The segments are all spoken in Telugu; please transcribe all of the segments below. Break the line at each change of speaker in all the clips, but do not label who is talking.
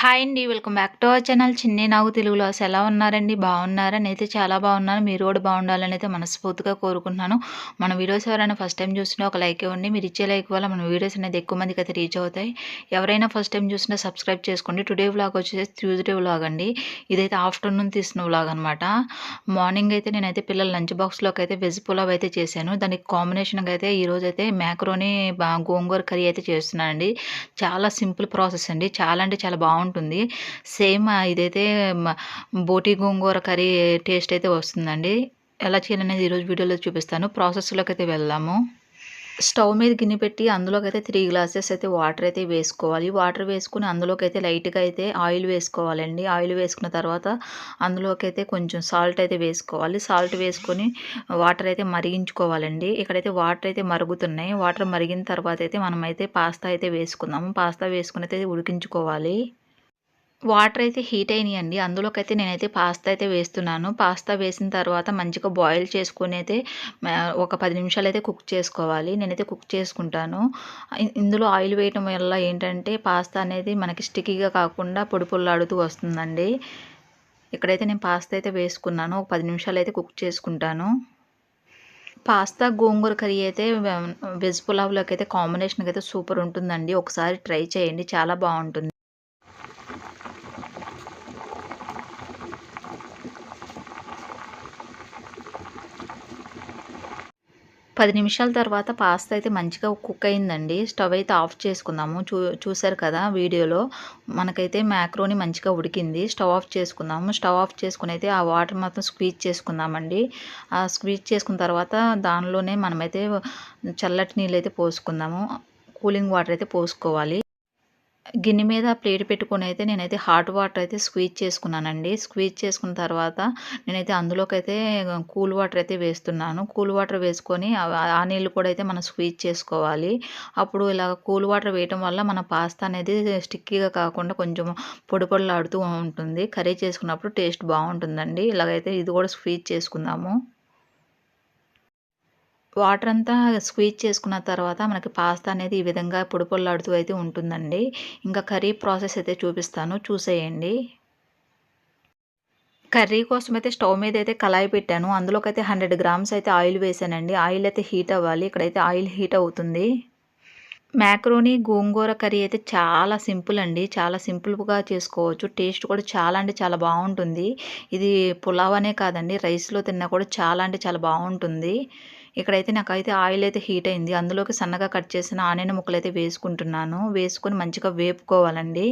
హాయ్ అండి. Welcome back to our channel చిన్ని నాగు తెలుగులో. ఎలా ఉన్నారండి? బాగున్నారా? నేనైతే చాలా బాగున్నాను. మీరు కూడా బాగుండాలని అయితే మనస్ఫూర్తిగా కోరుకుంటున్నాను. మన వీడియోస్ ఎవరైనా ఫస్ట్ టైం చూసినా ఒక లైక్ ఇవ్వండి. మీరు ఇచ్చే లైక్ వల్ల మన వీడియోస్ అనేది ఎక్కువ మందికి అయితే రీచ్ అవుతాయి. ఎవరైనా ఫస్ట్ టైం చూసినా సబ్స్క్రైబ్ చేసుకోండి. టుడే వ్లాగ్ వచ్చేసి ట్యూస్డే వ్లాగ్ అండి. ఇదైతే ఆఫ్టర్నూన్ తీసిన వ్లాగ్ అనమాట. మార్నింగ్ అయితే నేనైతే పిల్లల లంచ్ బాక్స్లోకి అయితే వెజ్ పులావ్ అయితే చేశాను. దానికి కాంబినేషన్గా అయితే ఈరోజు అయితే మ్యాక్రోని గోంగూర కర్రీ అయితే చేస్తున్నానండి. చాలా సింపుల్ ప్రాసెస్ అండి. చాలా అంటే చాలా బాగుంటుంది. సేమ్ ఇదైతే బోటి గోంగూర కర్రీ టేస్ట్ అయితే వస్తుందండి. ఎలా చేయాలనేది ఈరోజు వీడియోలో చూపిస్తాను. ప్రాసెస్లోకి అయితే వెళ్దాము. స్టవ్ మీద గిన్నె పెట్టి అందులోకైతే 3 గ్లాసెస్ అయితే వాటర్ అయితే వేసుకోవాలి. వాటర్ వేసుకొని అందులోకైతే లైట్‌గా అయితే ఆయిల్ వేసుకోవాలండి. ఆయిల్ వేసుకున్న తర్వాత అందులోకైతే కొంచెం సాల్ట్ అయితే వేసుకోవాలి. సాల్ట్ వేసుకొని వాటర్ అయితే మరిగించుకోవాలండి. ఇక్కడైతే వాటర్ అయితే మరుగుతున్నాయి. వాటర్ మరిగిన తర్వాత అయితే మనమైతే పాస్తా అయితే వేసుకుందాము. పాస్తా వేసుకొని అయితే ఉడికించుకోవాలి. వాటర్ అయితే హీట్ అయినాయండి. అందులోకైతే నేనైతే పాస్తా అయితే వేస్తున్నాను. పాస్తా వేసిన తర్వాత మంచిగా బాయిల్ చేసుకొని అయితే ఒక 10 నిమిషాలైతే కుక్ చేసుకోవాలి. నేనైతే కుక్ చేసుకుంటాను. ఇందులో ఆయిల్ వేయటం వల్ల ఏంటంటే పాస్తా అనేది మనకి స్టిక్కీగా కాకుండా పొడి పొల్లాడుతూ వస్తుందండి. ఇక్కడైతే నేను పాస్తా అయితే వేసుకున్నాను. ఒక 10 నిమిషాలైతే కుక్ చేసుకుంటాను. పాస్తా గోంగూర కర్రీ అయితే వెజ్ పులావ్‌లోకి అయితే కాంబినేషన్‌గా అయితే సూపర్ ఉంటుందండి. ఒకసారి ట్రై చేయండి. చాలా బావుంటుంది. 10 నిమిషాల తర్వాత పాస్తా అయితే మంచిగా కుక్ అయిందండి. స్టవ్ అయితే ఆఫ్ చేసుకుందాము. చూసారు కదా వీడియోలో. మనకైతే మ్యాక్రోని మంచిగా ఉడికింది. స్టవ్ ఆఫ్ చేసుకుందాము. స్టవ్ ఆఫ్ చేసుకొని అయితే ఆ వాటర్ మొత్తం స్క్వీజ్ చేసుకుందామండి. ఆ స్క్వీజ్ చేసుకున్న తర్వాత దానిలోనే మనమైతే చల్లటి నీళ్ళైతే పోసుకుందాము. కూలింగ్ వాటర్ అయితే పోసుకోవాలి. గిన్నె మీద ప్లేట్ పెట్టుకొని అయితే నేనైతే హాట్ వాటర్ అయితే స్క్వీజ్ చేసుకున్నానండి. స్క్వీజ్ చేసుకున్న తర్వాత నేనైతే అందులోకైతే కూల్ వాటర్ అయితే వేస్తున్నాను. కూల్ వాటర్ వేసుకొని ఆ నీళ్ళు కూడా అయితే మనం స్క్వీజ్ చేసుకోవాలి. అప్పుడు ఇలా కూల్ వాటర్ వేయటం వల్ల మన పాస్తా అనేది స్టిక్కీగా కాకుండా కొంచెం పొడి పొడిలాడుతూ ఉంటుంది. కర్రీ చేసుకున్నప్పుడు టేస్ట్ బాగుంటుందండి. ఇలాగైతే ఇది కూడా స్క్వీజ్ చేసుకుందాము. వాటర్ అంతా స్క్వీజ్ చేసుకున్న తర్వాత మనకి పాస్తా అనేది ఈ విధంగా పొడి పొల్లాడుతూ అయితే ఉంటుందండి. ఇంకా కర్రీ ప్రాసెస్ అయితే చూపిస్తాను చూసేయండి. కర్రీ కోసం అయితే స్టవ్ మీద అయితే కళాయి పెట్టాను. అందులోకైతే 100 గ్రామ్స్ అయితే ఆయిల్ వేసానండి. ఆయిల్ అయితే హీట్ అవ్వాలి. ఇక్కడైతే ఆయిల్ హీట్ అవుతుంది. మ్యాక్రోని గోంగూర కర్రీ అయితే చాలా సింపుల్ అండి. చాలా సింపుల్‌గా చేసుకోవచ్చు. టేస్ట్ కూడా చాలా అంటే చాలా బావుంటుంది. ఇది పులావ్ అనే కాదండి, రైస్‌లో తిన్నా కూడా చాలా అంటే చాలా బావుంటుంది. ఇక్కడైతే నాకైతే ఆయిల్ అయితే హీట్ అయింది. అందులోకి సన్నగా కట్ చేసిన ఆనియన్ ముక్కలైతే వేసుకుంటున్నాను. వేసుకొని మంచిగా వేపుకోవాలండి.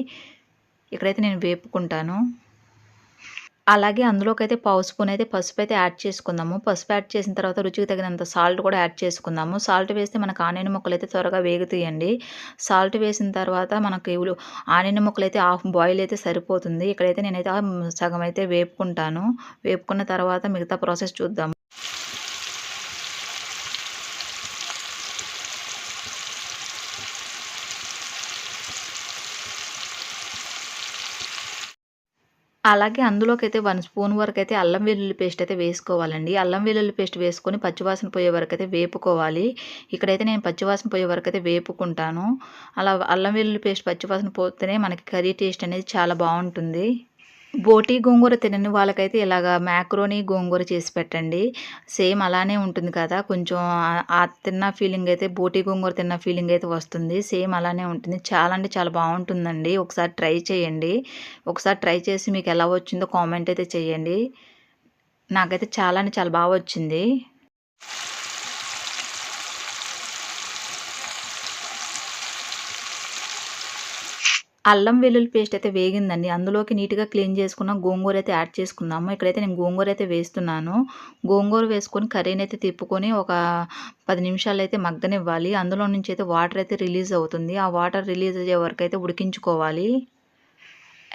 ఇక్కడైతే నేను వేపుకుంటాను. అలాగే అందులోకైతే పావు స్పూన్ అయితే పసుపైతే యాడ్ చేసుకుందాము. పసుపు యాడ్ చేసిన తర్వాత రుచికి తగినంత సాల్ట్ కూడా యాడ్ చేసుకుందాము. సాల్ట్ వేస్తే మనకు ఆనియన్ ముక్కలైతే త్వరగా వేగుతాయండి. సాల్ట్ వేసిన తర్వాత మనకి ఆనియన్ ముక్కలైతే హాఫ్ బాయిల్ అయితే సరిపోతుంది. ఇక్కడైతే నేనైతే సగం అయితే వేపుకుంటాను. వేపుకున్న తర్వాత మిగతా ప్రాసెస్ చూద్దాం. అలాగే అందులోకైతే 1 స్పూన్ వరకైతే అల్లం వెల్లుల్లి పేస్ట్ అయితే వేసుకోవాలండి. అల్లం వెల్లుల్లి పేస్ట్ వేసుకొని పచ్చివాసన పోయే వరకైతే వేపుకోవాలి. ఇక్కడైతే నేను పచ్చివాసన పోయే వరకైతే వేపుకుంటాను. అలా అల్లం వెల్లుల్లి పేస్ట్ పచ్చివాసన పోతేనే మనకి కర్రీ టేస్ట్ అనేది చాలా బావుంటుంది. బోటి గోంగూర తినని వాళ్ళకైతే ఇలాగా మ్యాక్రోని గోంగూర చేసి పెట్టండి. సేమ్ అలానే ఉంటుంది కదా! కొంచెం తిన్న ఫీలింగ్ అయితే బోటి గోంగూర తిన్న ఫీలింగ్ అయితే వస్తుంది. సేమ్ అలానే ఉంటుంది. చాలా అంటే చాలా బావుంటుందండి. ఒకసారి ట్రై చేయండి. ఒకసారి ట్రై చేసి మీకు ఎలా వచ్చిందో కామెంట్ అయితే చేయండి. నాకైతే చాలా అంటే చాలా బా వచ్చింది. అల్లం వెల్లుల్లి పేస్ట్ అయితే వేగిందండి. అందులోకి నీట్‌గా క్లీన్ చేసుకున్న గోంగూర అయితే యాడ్ చేసుకుందాము. ఇక్కడైతే నేను గోంగూర అయితే వేస్తున్నాను. గోంగూర వేసుకొని కర్రీనైతే తిప్పుకొని ఒక 10 నిమిషాలైతే మగ్గనివ్వాలి. అందులో నుంచి అయితే వాటర్ అయితే రిలీజ్ అవుతుంది. ఆ వాటర్ రిలీజ్ అయ్యే వరకైతే ఉడికించుకోవాలి.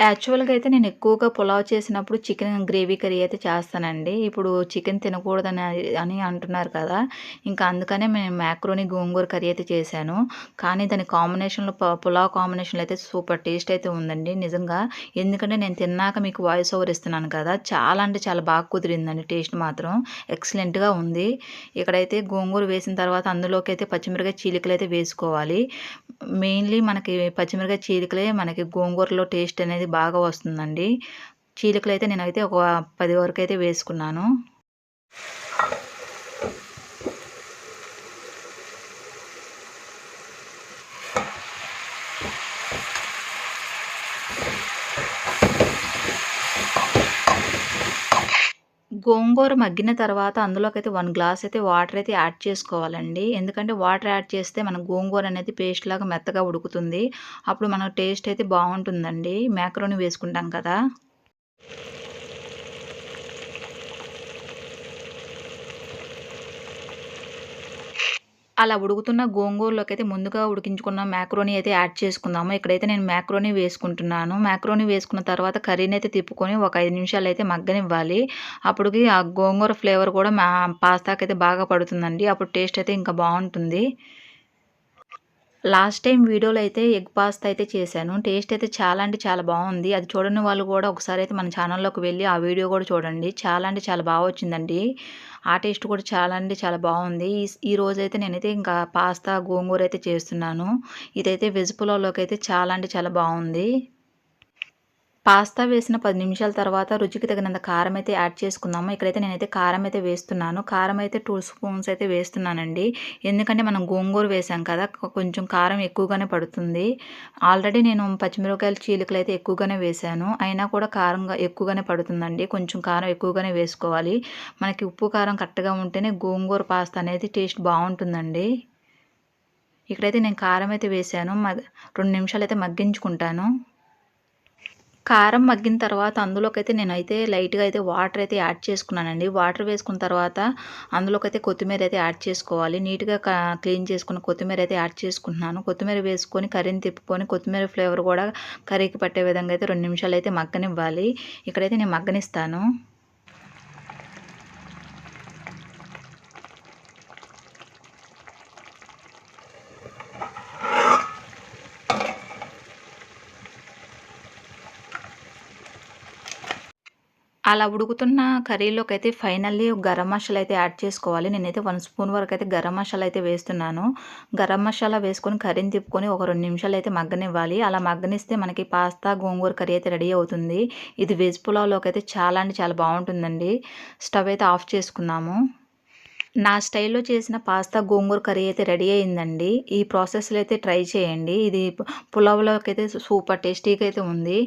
యాక్చువల్‌గా అయితే నేను ఎక్కువగా పులావ్ చేసినప్పుడు చికెన్ గ్రేవీ కర్రీ అయితే చేస్తానండి. ఇప్పుడు చికెన్ తినకూడదని అని అంటున్నారు కదా! ఇంకా అందుకనే నేను మ్యాక్రోని గోంగూర కర్రీ అయితే చేశాను. కానీ దాని కాంబినేషన్‌లో పులావ్ కాంబినేషన్‌లో అయితే సూపర్ టేస్ట్ అయితే ఉందండి నిజంగా. ఎందుకంటే నేను తిన్నాక మీకు వాయిస్ ఓవర్ ఇస్తున్నాను కదా! చాలా అంటే చాలా బాగా కుదిరిందండి టేస్ట్ మాత్రం. ఎక్సలెంట్‌గా ఉంది. ఇక్కడైతే గోంగూర వేసిన తర్వాత అందులోకైతే పచ్చిమిరపకాయ చీలికలైతే వేసుకోవాలి. మెయిన్‌లీ మనకి పచ్చిమిరపకాయ చీలికలే మనకి గోంగూరలో టేస్ట్ అనేది బాగా వస్తుందండి. చీలికలైతే నేనైతే ఒక 10 వరకైతే వేసుకున్నాను. గోంగూర మగ్గిన తర్వాత అందులోకైతే 1 గ్లాస్ అయితే వాటర్ అయితే యాడ్ చేసుకోవాలండి. ఎందుకంటే వాటర్ యాడ్ చేస్తే మన గోంగూర అనేది పేస్ట్‌లాగా మెత్తగా ఉడుకుతుంది. అప్పుడు మన టేస్ట్ అయితే బావుంటుందండి. మాకారోని వేసుకుంటాం కదా! అలా ఉడుకుతున్న గోంగూరలోకైతే ముందుగా ఉడికించుకున్న మాకారోని అయితే యాడ్ చేసుకుందాము. ఇక్కడైతే నేను మాకారోని వేసుకుంటున్నాను. మాకారోని వేసుకున్న తర్వాత కర్రీనైతే తిప్పుకొని ఒక 5 నిమిషాలైతే మగ్గనివ్వాలి. అప్పటికి ఆ గోంగూర ఫ్లేవర్ కూడా పాస్తాకైతే బాగా పడుతుందండి. అప్పుడు టేస్ట్ అయితే ఇంకా బావుంటుంది. లాస్ట్ టైమ్ వీడియోలో అయితే ఎగ్ పాస్తా అయితే చేశాను. టేస్ట్ అయితే చాలా అంటే చాలా బావుంది. అది చూడని వాళ్ళు కూడా ఒకసారైతే మన ఛానల్‌లోకి వెళ్లి ఆ వీడియో కూడా చూడండి. చాలా అంటే చాలా బా వచ్చిందండి. ఆ టేస్ట్ కూడా చాలా అంటే చాలా బావుంది. ఈ రోజైతే నేనైతే ఇంకా పాస్తా, గోంగూర అయితే చేస్తున్నాను. ఇదైతే వెజ్ పులావ్‌లోకైతే చాలా అంటే చాలా బావుంది. పాస్తా వేసిన 10 నిమిషాల తర్వాత రుచికి తగినంత కారం అయితే యాడ్ చేసుకుందాము. ఇక్కడైతే నేనైతే కారం అయితే వేస్తున్నాను. కారం అయితే 2 స్పూన్స్ అయితే వేస్తున్నానండి. ఎందుకంటే మనం గోంగూర వేసాం కదా! కొంచెం కారం ఎక్కువగానే పడుతుంది. ఆల్రెడీ నేను పచ్చిమిరపకాయల చీలికలు అయితే ఎక్కువగానే వేశాను. అయినా కూడా కారంగా ఎక్కువగానే పడుతుందండి. కొంచెం కారం ఎక్కువగానే వేసుకోవాలి. మనకి ఉప్పు, కారం కరెక్ట్‌గా ఉంటేనే గోంగూర పాస్తా అనేది టేస్ట్ బావుంటుందండి. ఇక్కడైతే నేను కారం అయితే వేశాను. 2 నిమిషాలైతే మగ్గించుకుంటాను. కారం మగ్గిన తర్వాత అందులోకైతే నేనైతే లైట్‌గా అయితే వాటర్ అయితే యాడ్ చేసుకున్నానండి. వాటర్ వేసుకున్న తర్వాత అందులోకైతే కొత్తిమీర అయితే యాడ్ చేసుకోవాలి. నీట్‌గా క్లీన్ చేసుకున్న కొత్తిమీర అయితే యాడ్ చేసుకుంటున్నాను. కొత్తిమీర వేసుకొని కర్రీని తిప్పుకొని కొత్తిమీర ఫ్లేవర్ కూడా కర్రీకి పట్టే విధంగా అయితే 2 నిమిషాలైతే మగ్గనివ్వాలి. ఇక్కడైతే నేను మగ్గనిస్తాను. అలా ఉడుకుతున్న కర్రీలోకైతే ఫైనల్లీ గరం మసాలా అయితే యాడ్ చేసుకోవాలి. నేనైతే 1 స్పూన్ వరకైతే గరం మసాలా అయితే వేస్తున్నాను. గరం మసాలా వేసుకొని కర్రీని తిప్పుకొని ఒక 2 నిమిషాలైతే మగ్గనివ్వాలి. అలా మగ్గనిస్తే మనకి పాస్తా, గోంగూర కర్రీ అయితే రెడీ అవుతుంది. ఇది వెజ్ పులావ్‌లోకైతే చాలా అంటే చాలా బావుంటుందండి. స్టవ్ అయితే ఆఫ్ చేసుకుందాము. నా స్టైల్‌లో చేసిన పాస్తా గోంగూర కర్రీ అయితే రెడీ అయిందండి. ఈ ప్రాసెస్‌లో అయితే ట్రై చేయండి. ఇది పులావ్‌లోకైతే సూపర్ టేస్టీగా అయితే ఉంది.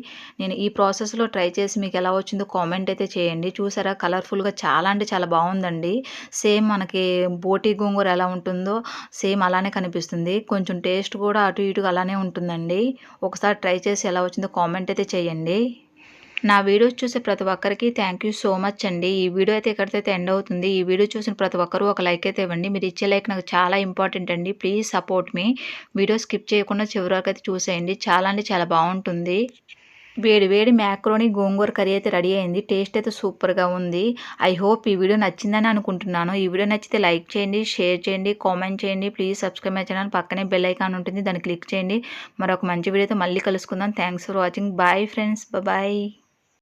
నేను ఈ ప్రాసెస్‌లో ట్రై చేసి మీకెలా వచ్చిందో కామెంట్ అయితే చేయండి. చూసారా కలర్‌ఫుల్‌గా చాలా అంటే చాలా బావుందండి. సేమ్ మనకి బోటి గోంగూర ఎలా ఉంటుందో సేమ్ అలానే కనిపిస్తుంది. కొంచెం టేస్ట్ కూడా అటు ఇటుగా అలానే ఉంటుందండి. ఒకసారి ట్రై చేసి ఎలా వచ్చిందో కామెంట్ అయితే చేయండి. నా వీడియోస్ చూసే ప్రతి ఒక్కరికి థ్యాంక్ యూ సో మచ్ అండి. ఈ వీడియో అయితే ఇక్కడితో అయితే ఎండ్ అవుతుంది. ఈ వీడియో చూసిన ప్రతి ఒక్కరు ఒక లైక్ అయితే ఇవ్వండి. మీరు ఇచ్చే లైక్ నాకు చాలా ఇంపార్టెంట్ అండి. Please support me. Video skip చేయకుండా చివరి వరకు అయితే చూసేయండి. చాలా అంటే చాలా బావుంటుంది. వేడి వేడి మ్యాక్రోని గోంగూర కర్రీ అయితే రెడీ అయింది. టేస్ట్ అయితే సూపర్‌గా ఉంది. ఐ హోప్ ఈ వీడియో నచ్చిందని అనుకుంటున్నాను. ఈ వీడియో నచ్చితే లైక్ చేయండి, షేర్ చేయండి, కామెంట్ చేయండి. Please subscribe my channel. పక్కనే బెల్ ఐకాన్ ఉంటుంది. దాన్ని క్లిక్ చేయండి. మరొక మంచి వీడియోతో మళ్ళీ కలుసుకుందాం. Thanks for watching. Bye friends. Bye.